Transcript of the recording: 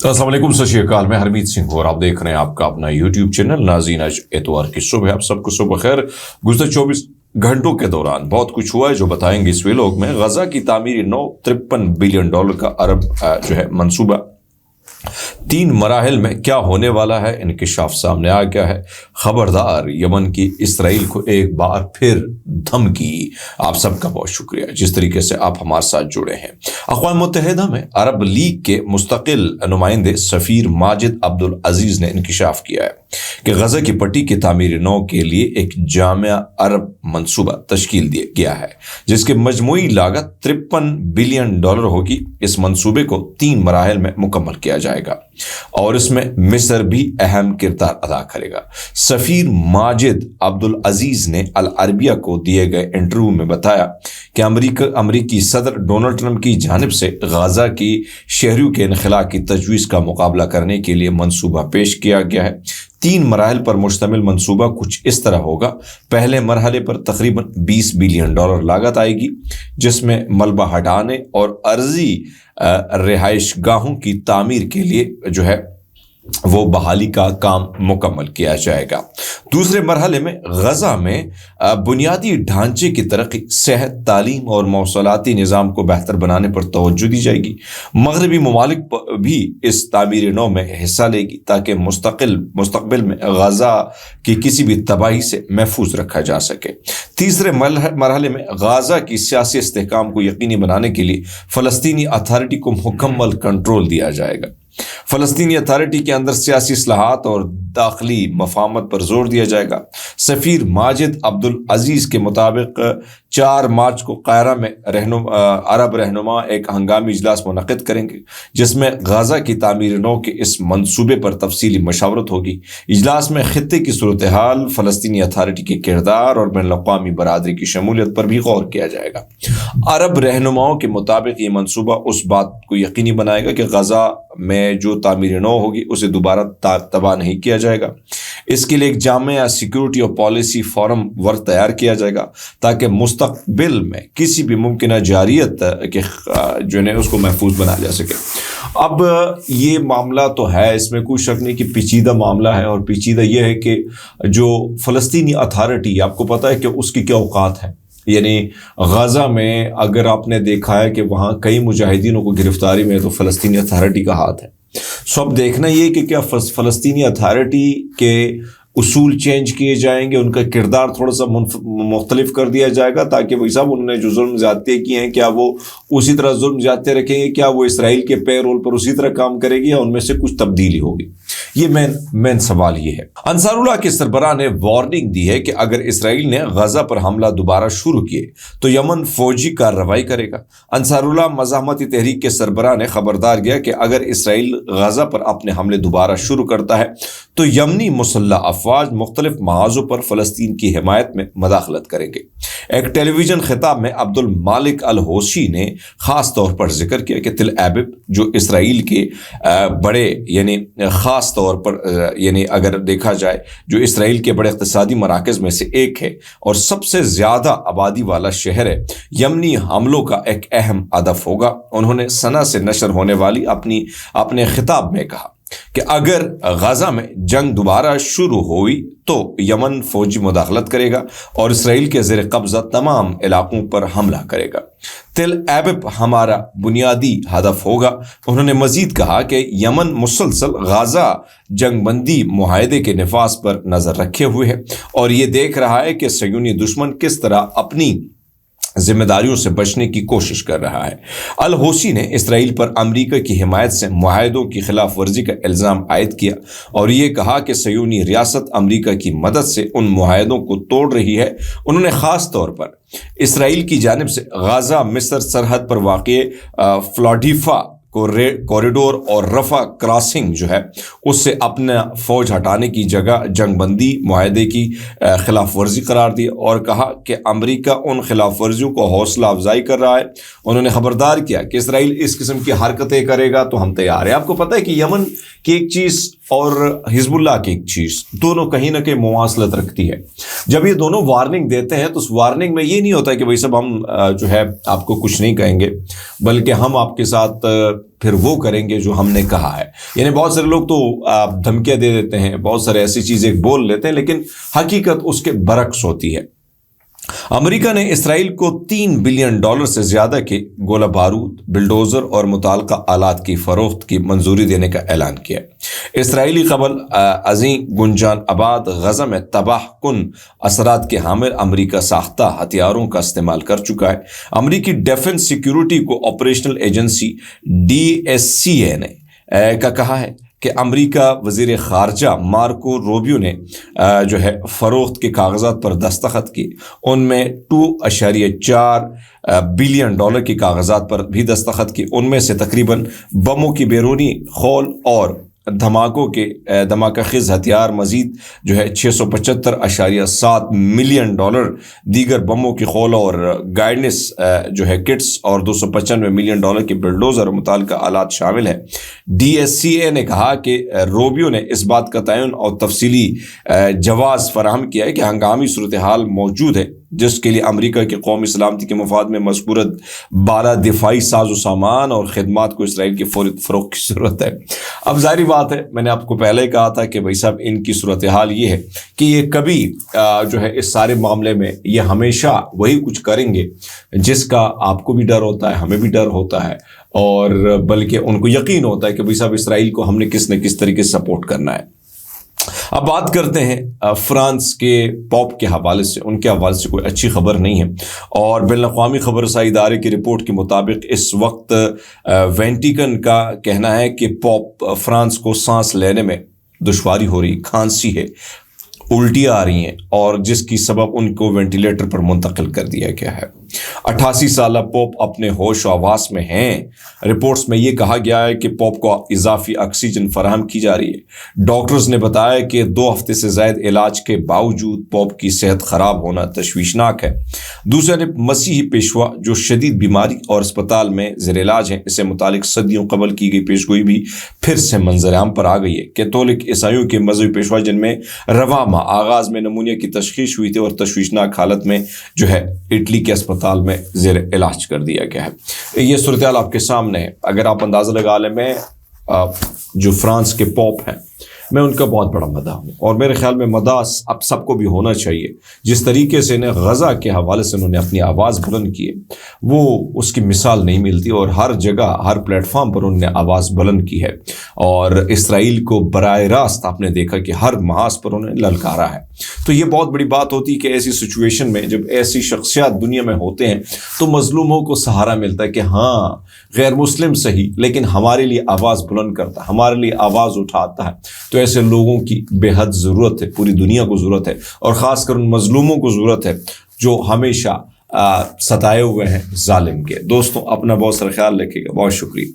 अस्सलाम वालेकुम, सत श्री अकाल। मैं हरमीत सिंह और आप देख रहे हैं आपका अपना यूट्यूब चैनल। नाज़रीन, आज एतवार की सुबह, आप सबको सुबह खैर। गुज़श्ता 24 घंटों के दौरान बहुत कुछ हुआ है जो बताएंगे इस व्लॉग में। गजा की तामीरी नौ $53 बिलियन का अरब जो है मंसूबा 3 मराहल में क्या होने वाला है, इंकशाफ सामने आ गया है। खबरदार, यमन की इसराइल को एक बार फिर धमकी। आप सबका बहुत शुक्रिया जिस तरीके से आप हमारे साथ जुड़े हैं। अक़वाम मुत्तहिदा में अरब लीग के मुस्तकिल नुमाइंदे सफ़ीर माजिद अब्दुल अजीज़ ने इंकशाफ किया है कि गजा की पट्टी की तामीर नौ के लिए एक जामिया अरब मंसूबा तश्कील दिया गया है जिसकी मजमूई लागत $53 बिलियन होगी। इस मंसूबे को 3 मराहल में मुकम्मल किया जाएगा और इसमें मिस्र भी अहम किरदार अदा करेगा। सफ़ीर माजिद अब्दुल अजीज़ ने अल अरबिया को दिए गए इंटरव्यू में बताया कि अमरीकी सदर डोनाल्ड ट्रंप की जानिब से गजा की शहरियों के इनखला की तजवीज़ का मुकाबला करने के लिए मंसूबा पेश किया गया है। 3 मराहल पर मुश्तमिल मंसूबा कुछ इस तरह होगा। पहले मरहले पर तकरीबन $20 बिलियन लागत आएगी, जिसमें मलबा हटाने और अर्जी रिहाइश गाहों की तामीर के लिए जो है वो बहाली का काम मुकम्मल किया जाएगा। दूसरे मरहले में गजा में बुनियादी ढांचे की तरक्की, सेहत, तालीम और मौसलाती निज़ाम को बेहतर बनाने पर तवज्जो दी जाएगी। मगरबी ममालिक भी इस तामीर नौ में हिस्सा लेगी ताकि मुस्तक़बिल में गजा की किसी भी तबाही से महफूज रखा जा सके। तीसरे मरहले में गजा की सियासी इस्तेहकाम को यकीनी बनाने के लिए फ़लस्तीनी अथॉरिटी को मुकम्मल कंट्रोल दिया जाएगा। फ़लस्तीनी अथॉरिटी के अंदर सियासी इस्लाहात और दाखिली मफाहमत पर जोर दिया जाएगा। सफ़ीर माजिद अब्दुल अजीज़ के मुताबिक 4 मार्च को कायरा में अरब रहनुमा एक हंगामी इजलास मुनक़िद करेंगे जिसमें गजा की तामीर नौ के इस मंसूबे पर तफसीली मशावरत होगी। इजलास में खित्ते की सूरत हाल, फ़लस्तीनी अथॉरिटी के किरदार और बैनुल अक़वामी बरादरी की शमूलियत पर भी गौर किया जाएगा। अरब रहनुमाओं के मुताबिक ये मंसूबा उस बात को यकीनी बनाएगा कि गजा में जो तामीर नौ होगी उसे दोबारा तबाह नहीं किया जाएगा। इसके लिए एक जामिया सिक्योरिटी और पॉलिसी फोरम वर्क तैयार किया जाएगा ताकि मुस्तक़बिल में किसी भी मुमकिन जारियत के जो है उसको महफूज बनाया जा सके। अब ये मामला तो है, इसमें कोई शक नहीं कि पेचीदा मामला है, और पेचीदा ये है कि जो फ़लस्तीनी अथॉरिटी, आपको पता है कि उसकी क्या औकात है। यानी गजा में अगर आपने देखा है कि वहाँ कई मुजाहिदीनों को गिरफ्तारी में तो फ़लस्तीनी अथॉरिटी का हाथ है। सो अब देखना ये कि क्या फ़लस्तीनी अथॉरिटी के उसूल चेंज किए जाएंगे, उनका किरदार थोड़ा सा मुख्तलिफ कर दिया जाएगा ताकि भाई साहब उन्होंने जो जुल्म ज़्यादती किए हैं क्या वो उसी तरह जुल्म ज़्यादती रखेंगे, क्या वो इसराइल के पेरोल पर उसी तरह काम करेगी या उनमें से कुछ तब्दीली होगी। ये मेन सवाल ये है। अंसारुल्लाह के सरबराह ने वार्निंग दी है कि अगर इसराइल ने गजा पर हमला दोबारा शुरू किए तो यमन फौजी कार्रवाई करेगा। अंसारुल्लाह मज़ाहमती तहरीक के सरबराह ने खबरदार किया कि अगर इसराइल गजा पर अपने हमले दोबारा शुरू करता है तो यमनी मुसल्लह अफवाज मुख्तलिफ महाजों पर फ़लस्तीन की हिमायत में मदाखलत करेंगे। एक टेलीविज़न खिताब में अब्दुल मालिक अल होशी ने ख़ास तौर पर जिक्र किया कि तिल एबिब जो इसराइल के बड़े यानी ख़ास तौर पर यानी अगर देखा जाए जो इसराइल के बड़े इक़्तिसादी मराकज़ में से एक है और सबसे ज़्यादा आबादी वाला शहर है, यमनी हमलों का एक अहम हदफ होगा। उन्होंने सना से नशर होने वाली अपने खिताब में कहा कि अगर गजा में जंग दोबारा शुरू हुई तो यमन फौजी मुदाखलत करेगा और इसराइल के ज़ेर कब्ज़ा तमाम इलाकों पर हमला करेगा। तिल एबिब हमारा बुनियादी हदफ होगा। उन्होंने मजीद कहा कि यमन मुसलसल गजा जंगबंदी मुआहदे के नफाज पर नज़र रखे हुए है और ये देख रहा है कि सयूनी दुश्मन किस तरह अपनी जिम्मेदारियों से बचने की कोशिश कर रहा है। अल होसी ने इसराइल पर अमरीका की हिमायत से मुआहदों की खिलाफ वर्जी का इल्ज़ाम आयद किया और ये कहा कि सयूनी रियासत अमरीका की मदद से उन मुआहदों को तोड़ रही है। उन्होंने ख़ास तौर पर इसराइल की जानिब से गजा मिस्र सरहद पर वाक़ फ्लाडीफा कॉरिडोर और रफा क्रॉसिंग जो है उससे अपना फ़ौज हटाने की जगह जंगबंदी मुआहदे की खिलाफ वर्जी करार दी और कहा कि अमरीका उन खिलाफ वर्जियों को हौसला अफजाई कर रहा है। उन्होंने खबरदार किया कि इसराइल इस किस्म की हरकतें करेगा तो हम तैयार हैं। आपको पता है कि यमन की एक चीज़ اور حزب اللہ کی ایک چیز دونوں کہیں نہ کہیں مواصلت رکھتی ہے. جب یہ دونوں وارننگ دیتے ہیں تو اس وارننگ میں یہ نہیں ہوتا کہ بھائی صاحب ہم جو ہے آپ کو کچھ نہیں کہیں گے، بلکہ ہم آپ کے ساتھ پھر وہ کریں گے جو ہم نے کہا ہے. یعنی بہت سارے لوگ تو دھمکیاں دے دیتے ہیں، بہت سارے ایسی چیزیں بول لیتے ہیں، لیکن حقیقت اس کے برعکس ہوتی ہے. امریکہ نے اسرائیل کو $3 بلین سے زیادہ کے گولہ بارود، بلڈوزر اور متعلقہ آلات کی فروخت کی منظوری دینے کا اعلان کیا. اسرائیلی قبل ازیں گنجان آباد غزہ میں تباہ کن اثرات کے حامل امریکہ ساختہ ہتھیاروں کا استعمال کر چکا ہے. امریکی ڈیفنس سیکیورٹی کو آپریشنل ایجنسی DSCA نے کا کہا ہے کہ امریکہ وزیر خارجہ مارکو روبیو نے جو ہے فروخت کے کاغذات پر دستخط کی. ان میں $2.4 بلین کے کاغذات پر بھی دستخط کی. ان میں سے تقریباً بموں کی بیرونی خول اور دھماکہ خیز ہتھیار، مزید جو ہے $675.7 ملین، دیگر بموں کی خول اور گائیڈنس جو ہے کٹس اور $295 ملین کے بلڈوزر اور متعلقہ آلات شامل ہیں. DSCA نے کہا کہ روبیو نے اس بات کا تعین اور تفصیلی جواز فراہم کیا ہے کہ ہنگامی صورتحال موجود ہے جس کے لیے امریکہ کے قومی سلامتی کے مفاد میں مذکورہ بالا دفاعی ساز و سامان اور خدمات کو اسرائیل کی فوری فروخت کی ضرورت ہے. اب ظاہری بات ہے، میں نے آپ کو پہلے ہی کہا تھا کہ بھائی صاحب ان کی صورتحال یہ ہے کہ یہ کبھی جو ہے اس سارے معاملے میں یہ ہمیشہ وہی کچھ کریں گے جس کا آپ کو بھی ڈر ہوتا ہے، ہمیں بھی ڈر ہوتا ہے، اور بلکہ ان کو یقین ہوتا ہے کہ بھائی صاحب اسرائیل کو ہم نے کس نہ کس طریقے سے سپورٹ کرنا ہے. اب بات کرتے ہیں فرانس کے پوپ کے حوالے سے. ان کے حوالے سے کوئی اچھی خبر نہیں ہے، اور بین الاقوامی خبر رسائی ادارے کی رپورٹ کے مطابق اس وقت ویٹیکن کا کہنا ہے کہ پوپ فرانس کو سانس لینے میں دشواری ہو رہی، کھانسی ہے، الٹیاں آ رہی ہیں، اور جس کی سبب ان کو وینٹیلیٹر پر منتقل کر دیا گیا ہے. 88 سالہ پوپ اپنے ہوش و حواس میں ہیں. رپورٹس میں یہ کہا گیا ہے کہ پوپ کو اضافی آکسیجن فراہم کی جا رہی ہے. ڈاکٹرز نے بتایا کہ 2 ہفتے سے زائد علاج کے باوجود پوپ کی صحت خراب ہونا تشویشناک ہے. دوسرے نے مسیحی پیشوا جو شدید بیماری اور اسپتال میں زیر علاج ہیں، اسے متعلق صدیوں قبل کی گئی پیشگوئی بھی پھر سے منظر عام پر آ گئی ہے. کیتھولک عیسائیوں کے مذہبی پیشوا جن میں رواں ماہ آغاز میں نمونیا کی تشخیص ہوئی تھی اور تشویشناک حالت میں جو ہے اٹلی کے اسپتال میں زیر علاج کر دیا گیا ہے. یہ صورتحال آپ کے سامنے ہے. اگر آپ اندازہ لگا لیں، میں جو فرانس کے پوپ ہیں میں ان کا بہت بڑا مداح ہوں، اور میرے خیال میں مداح اب سب کو بھی ہونا چاہیے. جس طریقے سے انہیں غزہ کے حوالے سے انہوں نے اپنی آواز بلند کی ہے وہ اس کی مثال نہیں ملتی، اور ہر جگہ ہر پلیٹ فارم پر انہوں نے آواز بلند کی ہے، اور اسرائیل کو براہ راست آپ نے دیکھا کہ ہر محاذ پر انہوں نے للکارا ہے. تو یہ بہت بڑی بات ہوتی ہے کہ ایسی سچویشن میں جب ایسی شخصیات دنیا میں ہوتے ہیں تو مظلوموں کو سہارا ملتا ہے کہ ہاں غیر مسلم صحیح لیکن ہمارے لیے آواز بلند کرتا ہے، ہمارے لیے آواز اٹھاتا ہے. تو ایسے لوگوں کی بے حد ضرورت ہے، پوری دنیا کو ضرورت ہے، اور خاص کر ان مظلوموں کو ضرورت ہے جو ہمیشہ ستائے ہوئے ہیں ظالم کے. دوستوں اپنا بہت سارا خیال رکھیے گا. بہت شکریہ.